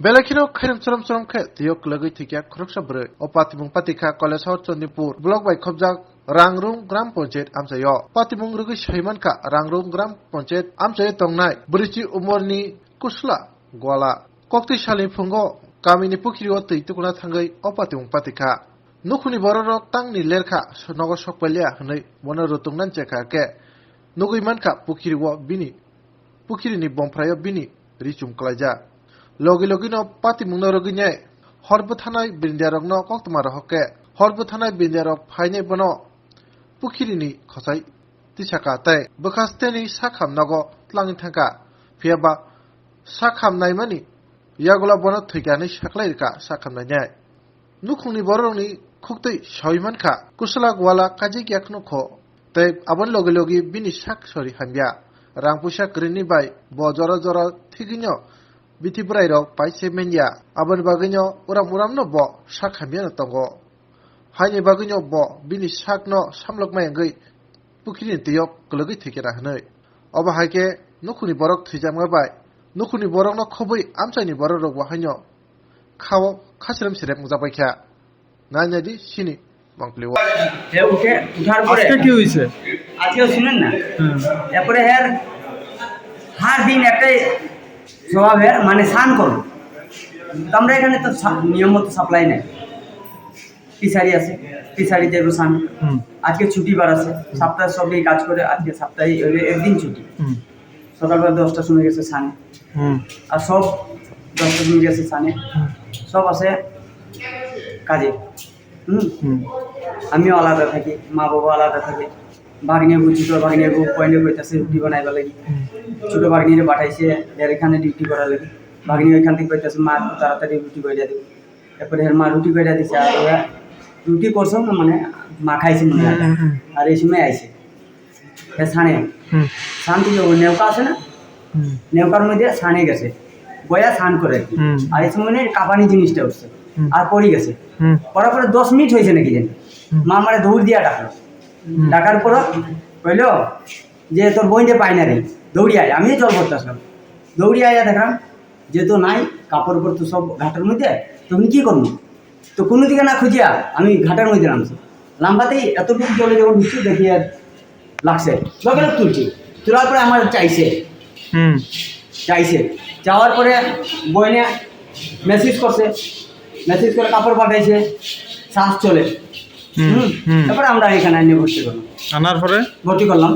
Belakino khairam saram khe tiyok lagui thikya khuruksa bre opatimung patika college hor Chandipur block by khobjak rangrung gram panchayat amsayo patimung rugui shaiman ka rangrung gram panchayat amsayo tongnai brichi umorni kusla gwala kokti shali phungo kamini pukhiro tui tukuna thangai opatimung patika nukhuni bororok tangni lerkha nogo sokpalya hnai bono rutungnan cheka ke nugui manka pukhiro bini pukhrini bomphrayo bini richum klaja logi no pati mungno roginya horbo thanai bindiarok no koktma rohke horbo thanai bindiarok phaine bono pukhirini khosai tisaka tai bokasteni sakham nago tlangi thangka phiaba sakham naimani yagola bono thigani saklairka sakham nanya nukhungni borongni khuktai soimankha kusala gwala kaji gyakno kho tai abon logi bini sak sori hambya rangpusa krini bai bo jora thiginyo biti brairok paise menya abon baginyo uram no bo sak hamya no tongo haini baginyo bo bini sak no samlok mayangai pukhirin tiyok klogi thikera hnai oba haike nukhuni borok thijamga bai nukhuni borok no khobui amchaini borok rok wahanyo খাও খাসিরাম serum মুজাবাই খা নাইনাদি সিনি বাংলিও হে উঠে উঠার পরে আজকে কি হইছে আজকে শুনেন না এরপরে হের হার দিন একটাই স্বভাবের মানে স্নান করো তো আমরা এখানে তো নিয়ম মতো সাপ্লাই নেই পিসারি আছে পিসারি দেবো স্নান আজকে ছুটি বার আছে সপ্তাহে সবই কাজ করে আজকে সপ্তাহে একদিন ছুটি সকালবেলা 10টার সময় গেছে স্নানে আর সব 10টার সময় গেছে স্নানে সব আছে কাজে আমিও আলাদা থাকি মা বাবা আলাদা থাকে ভাগ্নিবু ছোটো ভাগ্নিবু পয়েন্টে কইতাছে রুটি বানাইবা লাগি ছোটো ভাগ্নিরে পাঠাইছে এখানে ডিউটি করা লাগি ভাগ্নি ওইখান থেকে কইতাছে মা তাড়াতাড়ি রুটি কইরা দিও এরপরে মা রুটি কইরা দিছে আর ওরা রুটি করছো না মানে মা খাইছে মনে হয় আর এই সময় আইছে ছানে শান্তি নেওকা আছে না নেওকার মধ্যে ছানে গেছে বয়া স্নান করে আর এই সময় কাঁপানি জিনিসটা উঠছে আর পড়ে গেছে পড়ার পরে 10 মিনিট হয়েছে নাকি জানি মা আমারে দৌড় দিয়া ডাকলো ডাকার পর কইলো যে তোর বইনটা পাই না রে দৌড়ি আয় আমিও জল করতে আসলাম দৌড়ি আয়া দেখলাম যে তো নাই কাপড় উপর তো সব ঘাটের মধ্যে তুমি কি করবো তো কোনো দিকে না খুঁজিয়া আমি ঘাটের মধ্যে নামছি লাম্বাতেই এতটুকু জলে যখন ঢুকছি দেখি আর লাগছে লগে তুলছি তোলার পরে আমার চাইছে যাওয়ার পরে বইনে মেসেজ করে কাপড় পাঠাইছে শ্বাস চলে তারপরে আমরা এখানে ভর্তি করলাম আনার পরে ভর্তি করলাম